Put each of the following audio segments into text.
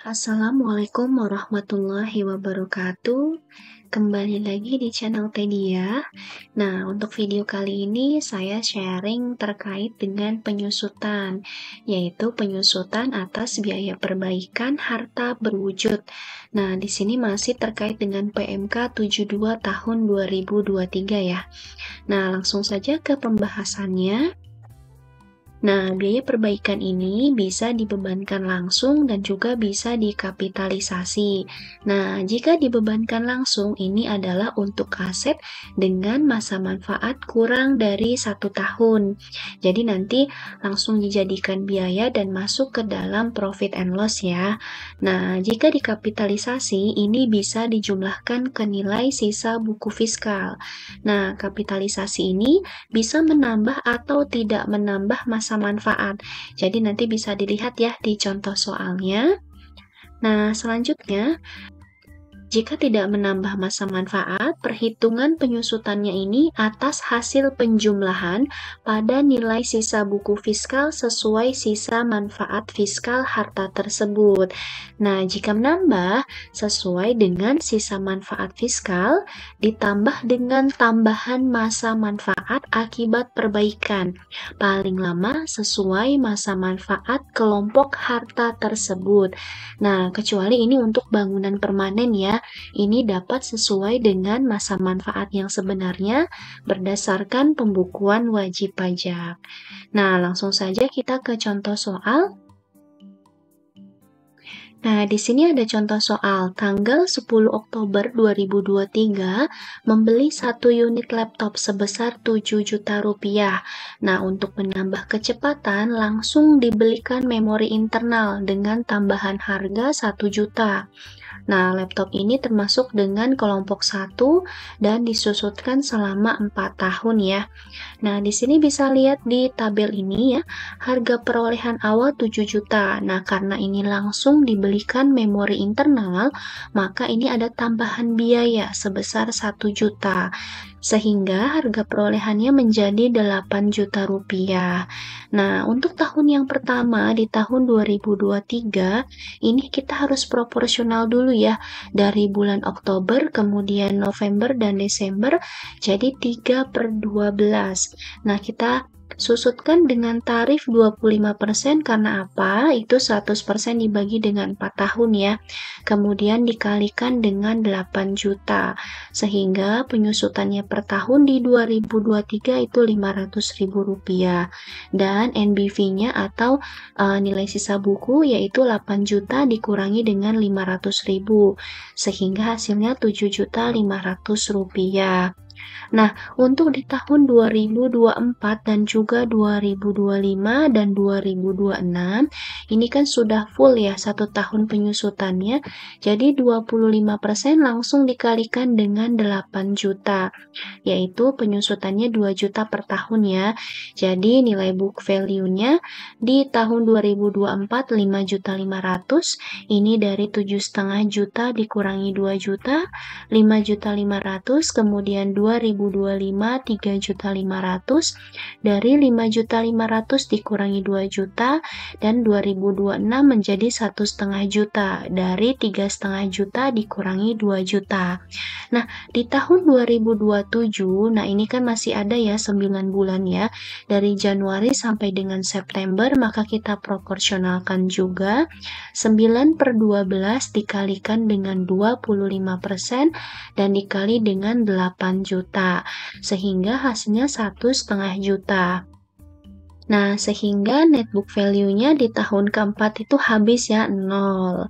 Assalamualaikum warahmatullahi wabarakatuh. Kembali lagi di channel Tedia. Nah, untuk video kali ini saya sharing terkait dengan penyusutan, yaitu penyusutan atas biaya perbaikan harta berwujud. Nah, di sini masih terkait dengan PMK 72 tahun 2023 ya. Nah, langsung saja ke pembahasannya. Nah, biaya perbaikan ini bisa dibebankan langsung dan juga bisa dikapitalisasi. Nah, jika dibebankan langsung, ini adalah untuk aset dengan masa manfaat kurang dari 1 tahun. Jadi nanti langsung dijadikan biaya dan masuk ke dalam profit and loss ya. Nah, jika dikapitalisasi, ini bisa dijumlahkan ke nilai sisa buku fiskal. Nah, kapitalisasi ini bisa menambah atau tidak menambah masa manfaat. Jadi nanti bisa dilihat ya di contoh soalnya. Nah, selanjutnya, jika tidak menambah masa manfaat, perhitungan penyusutannya ini atas hasil penjumlahan pada nilai sisa buku fiskal sesuai sisa manfaat fiskal harta tersebut. Nah, jika menambah sesuai dengan sisa manfaat fiskal ditambah dengan tambahan masa manfaat akibat perbaikan, paling lama sesuai masa manfaat kelompok harta tersebut. Nah, kecuali ini untuk bangunan permanen ya. Ini dapat sesuai dengan masa manfaat yang sebenarnya berdasarkan pembukuan wajib pajak. Nah, langsung saja kita ke contoh soal. Nah, di sini ada contoh soal tanggal 10 Oktober 2023 membeli 1 unit laptop sebesar 7 juta rupiah. Nah, untuk menambah kecepatan langsung dibelikan memori internal dengan tambahan harga 1 juta. Nah, laptop ini termasuk dengan kelompok 1 dan disusutkan selama 4 tahun ya. Nah, di sini bisa lihat di tabel ini ya, harga perolehan awal 7 juta. Nah, karena ini langsung dibelikan memori internal, maka ini ada tambahan biaya sebesar 1 juta. Sehingga harga perolehannya menjadi 8 juta rupiah. Nah, untuk tahun yang pertama di tahun 2023, ini kita harus proporsional dulu ya, dari bulan Oktober, kemudian November dan Desember, jadi 3/12. Nah, kita susutkan dengan tarif 25% karena apa? Itu 100% dibagi dengan 4 tahun ya. Kemudian dikalikan dengan 8 juta. Sehingga penyusutannya per tahun di 2023 itu Rp500.000. Dan NBV-nya atau nilai sisa buku yaitu 8 juta dikurangi dengan 500.000. Sehingga hasilnya Rp7.500.000. Nah, untuk di tahun 2024 dan juga 2025 dan 2026, ini kan sudah full ya 1 tahun penyusutannya, jadi 25% langsung dikalikan dengan 8 juta, yaitu penyusutannya 2 juta per tahun ya. Jadi nilai book value-nya di tahun 2024 5.500.000, ini dari 7,5 juta dikurangi 2 juta, 5.500.000, kemudian 2025 3.500.000, dari 5.500.000 dikurangi 2 juta, dan 2026 menjadi 1,5 juta, dari 3,5 juta dikurangi 2 juta. Nah, di tahun 2027, nah ini kan masih ada ya 9 bulan ya, dari Januari sampai dengan September, maka kita proporsionalkan juga 9/12 dikalikan dengan 25% dan dikali dengan 8 juta, sehingga hasilnya 1,5 juta. Nah, sehingga net book value-nya di tahun keempat itu habis ya, 0.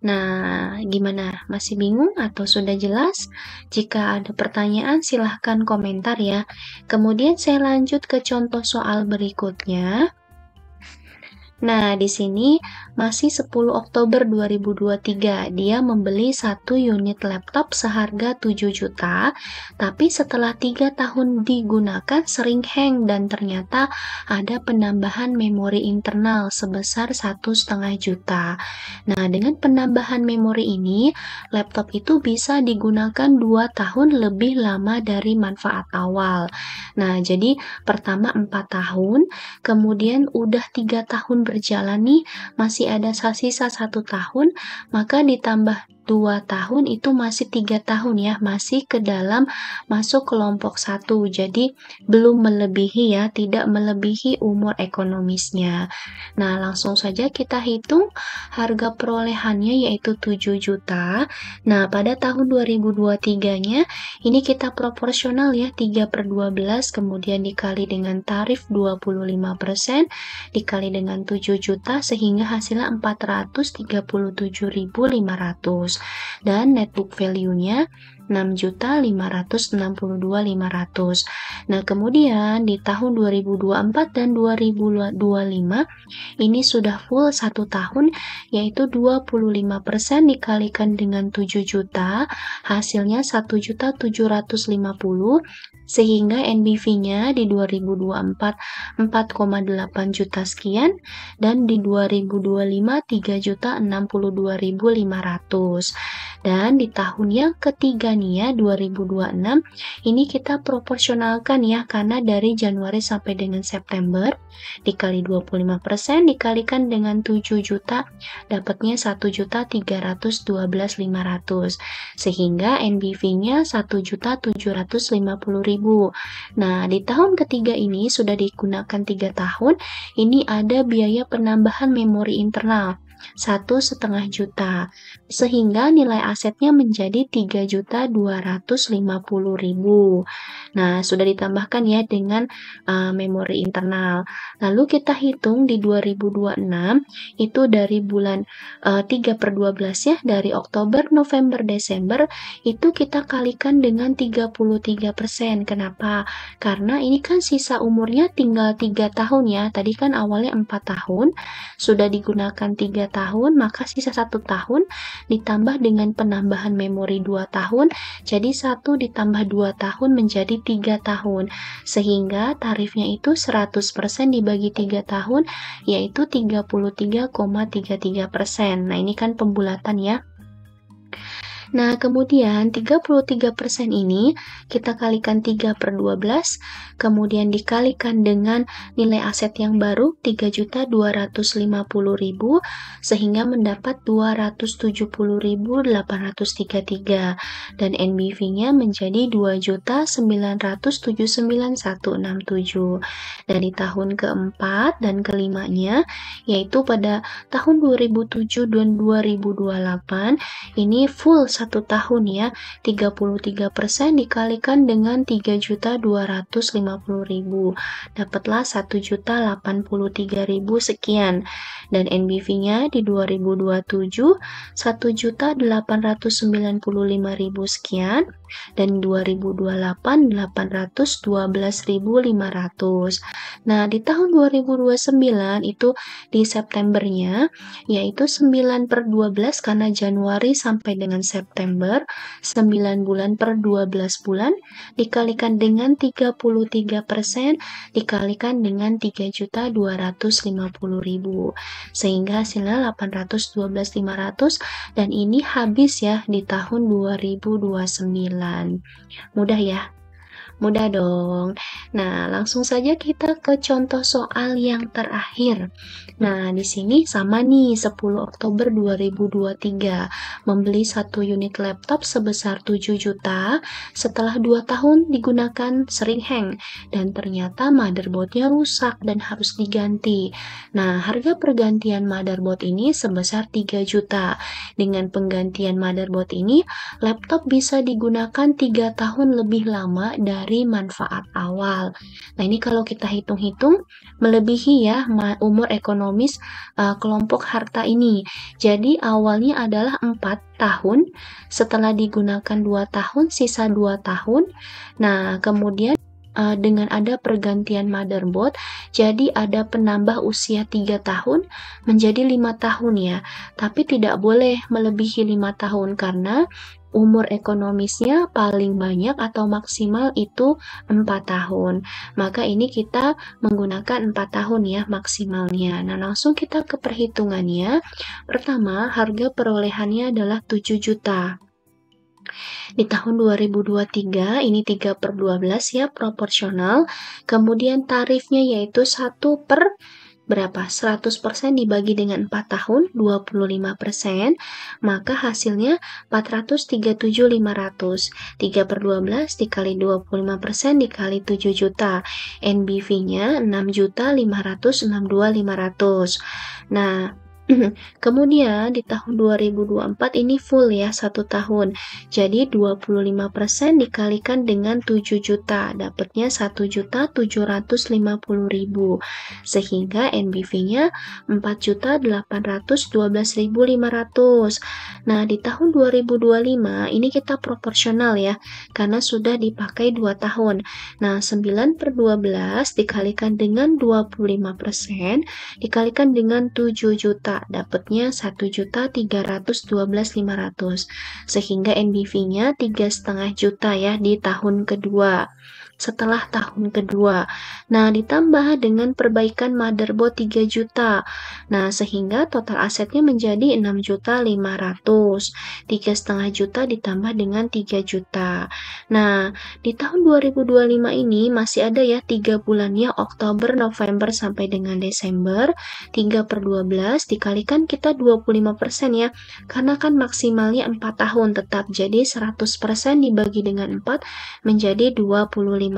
Nah, gimana? Masih bingung atau sudah jelas? Jika ada pertanyaan, silahkan komentar ya. Kemudian saya lanjut ke contoh soal berikutnya. Nah, di sini masih 10 Oktober 2023, dia membeli satu unit laptop seharga 7 juta, tapi setelah 3 tahun digunakan sering hang dan ternyata ada penambahan memori internal sebesar 1,5 juta. Nah, dengan penambahan memori ini, laptop itu bisa digunakan 2 tahun lebih lama dari manfaat awal. Nah, jadi pertama 4 tahun, kemudian udah 3 tahun berjalan nih, masih ada sisa 1 tahun, maka ditambah 2 tahun itu masih 3 tahun ya, masih ke dalam masuk kelompok 1. Jadi belum melebihi ya, tidak melebihi umur ekonomisnya. Nah, langsung saja kita hitung harga perolehannya yaitu 7 juta. Nah, pada tahun 2023-nya ini kita proporsional ya, 3/12 kemudian dikali dengan tarif 25% dikali dengan 7 juta sehingga hasilnya 437.500 dan net book value-nya 6.562.500. Nah, kemudian di tahun 2024 dan 2025 ini sudah full 1 tahun yaitu 25% dikalikan dengan 7 juta, hasilnya 1.750.000 sehingga NBV-nya di 2024 4,8 juta sekian dan di 2025 3.062.500. Dan di tahun yang ketiga nih ya 2026 ini kita proporsionalkan ya karena dari Januari sampai dengan September dikali 25% dikalikan dengan 7 juta dapatnya 1.312.500 sehingga NBV-nya 1.750.000. Nah, di tahun ketiga ini sudah digunakan 3 tahun, ini ada biaya penambahan memori internal 1,5 juta sehingga nilai asetnya menjadi 3.250.000. Nah, sudah ditambahkan ya dengan memori internal. Lalu kita hitung di 2026 itu dari bulan 3/12 ya, dari Oktober, November, Desember itu kita kalikan dengan 33%. Kenapa? Karena ini kan sisa umurnya tinggal 3 tahun ya. Tadi kan awalnya 4 tahun, sudah digunakan 3 tahun, maka sisa 1 tahun ditambah dengan penambahan memori 2 tahun, jadi 1 ditambah 2 tahun menjadi 3 tahun. Sehingga tarifnya itu 100% dibagi 3 tahun, yaitu 33,33%. Nah, ini kan pembulatan ya. Nah, kemudian 33% ini kita kalikan 3/12, kemudian dikalikan dengan nilai aset yang baru 3.250.000 sehingga mendapat 270.833 dan NBV-nya menjadi 2.979.167. Dan di tahun keempat dan kelimanya yaitu pada tahun 2007 dan 2028 ini full 1 tahun ya, 33% dikalikan dengan 3.250.000, dapatlah 1.083.000 sekian, dan NBV-nya di 2027 1.895.000 sekian, dan 2028 812.500. Nah, di tahun 2029 itu di Septembernya yaitu 9/12 karena Januari sampai dengan September 9 bulan per 12 bulan dikalikan dengan 33% dikalikan dengan 3.250.000 sehingga hasilnya 812.500 dan ini habis ya di tahun 2029. Mudah ya? Mudah dong. Nah, langsung saja kita ke contoh soal yang terakhir. Nah, di sini sama nih 10 Oktober 2023 membeli satu unit laptop sebesar 7 juta setelah 2 tahun digunakan sering hang dan ternyata motherboardnya rusak dan harus diganti. Nah, harga pergantian motherboard ini sebesar 3 juta. Dengan penggantian motherboard ini, laptop bisa digunakan 3 tahun lebih lama dari manfaat awal. Nah, ini kalau kita hitung-hitung melebihi ya umur ekonomis kelompok harta ini. Jadi awalnya adalah 4 tahun, setelah digunakan 2 tahun, sisa 2 tahun. Nah, kemudian dengan ada pergantian motherboard, jadi ada penambah usia 3 tahun menjadi 5 tahun ya. Tapi tidak boleh melebihi 5 tahun karena umur ekonomisnya paling banyak atau maksimal itu 4 tahun. Maka ini kita menggunakan 4 tahun ya maksimalnya. Nah, langsung kita ke perhitungannya. Pertama, harga perolehannya adalah 7 juta. Di tahun 2023 ini 3/12 ya proporsional. Kemudian tarifnya yaitu 1 per berapa? 100% dibagi dengan 4 tahun, 25%, maka hasilnya 437.500. 3/12 dikali 25% dikali 7 juta. NBV-nya 6.562.500. Nah, kemudian di tahun 2024 ini full ya 1 tahun. Jadi 25% dikalikan dengan 7 juta, dapatnya 1.750.000. Sehingga NBV-nya 4.812.500. Nah, di tahun 2025 ini kita proporsional ya, karena sudah dipakai 2 tahun. Nah, 9/12 dikalikan dengan 25% dikalikan dengan 7 juta, dapatnya 1.312.500. Sehingga NBV-nya 3,5 juta ya di tahun kedua. Setelah tahun kedua. Nah, ditambah dengan perbaikan motherboard 3 juta. Nah, sehingga total asetnya menjadi 6.500.000. 3,5 juta ditambah dengan 3 juta. Nah, di tahun 2025 ini masih ada ya 3 bulannya, Oktober, November sampai dengan Desember. 3/12 dikalikan kita 25% ya, karena kan maksimalnya 4 tahun tetap, jadi 100% dibagi dengan 4 menjadi 25%,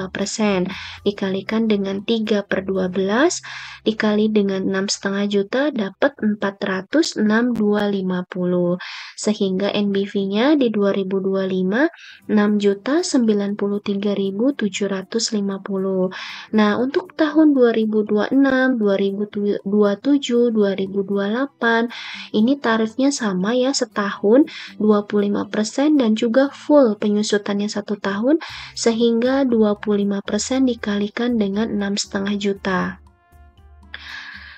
dikalikan dengan 3/12 dikali dengan 6,5 juta dapat 406.250, sehingga NBV-nya di 2025 6.093.750. Nah, untuk tahun 2026, 2027, 2028 ini tarifnya sama ya, setahun 25% dan juga full penyusutannya 1 tahun, sehingga 25% dikalikan dengan 6,5 juta.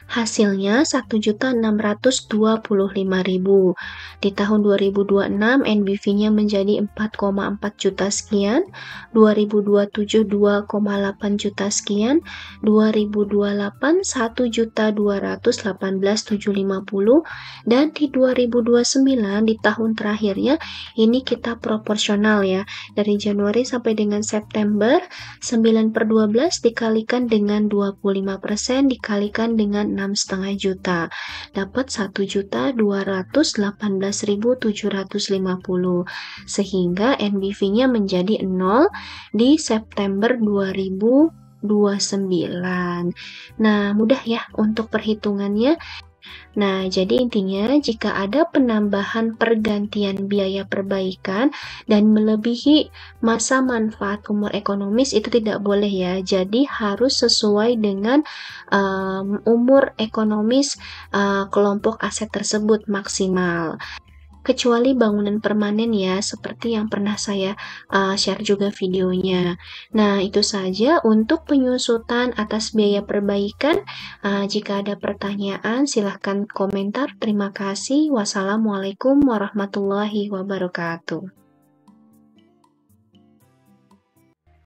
Hasilnya 1.625.000. Di tahun 2026 NBV-nya menjadi 4,4 juta sekian, 2027 2,8 juta sekian, 2028 1.218.750, dan di 2029 di tahun terakhirnya ini kita proporsional ya. Dari Januari sampai dengan September, 9/12 dikalikan dengan 25% dikalikan dengan 6,5 juta, dapat 1.218.750, sehingga NBV-nya menjadi 0 di September 2029. Nah, mudah ya untuk perhitungannya. Nah, jadi intinya jika ada penambahan pergantian biaya perbaikan dan melebihi masa manfaat umur ekonomis itu tidak boleh ya. Jadi harus sesuai dengan umur ekonomis kelompok aset tersebut maksimal. Kecuali bangunan permanen ya, seperti yang pernah saya share juga videonya. Nah, itu saja untuk penyusutan atas biaya perbaikan. Jika ada pertanyaan, silahkan komentar. Terima kasih. Wassalamualaikum warahmatullahi wabarakatuh.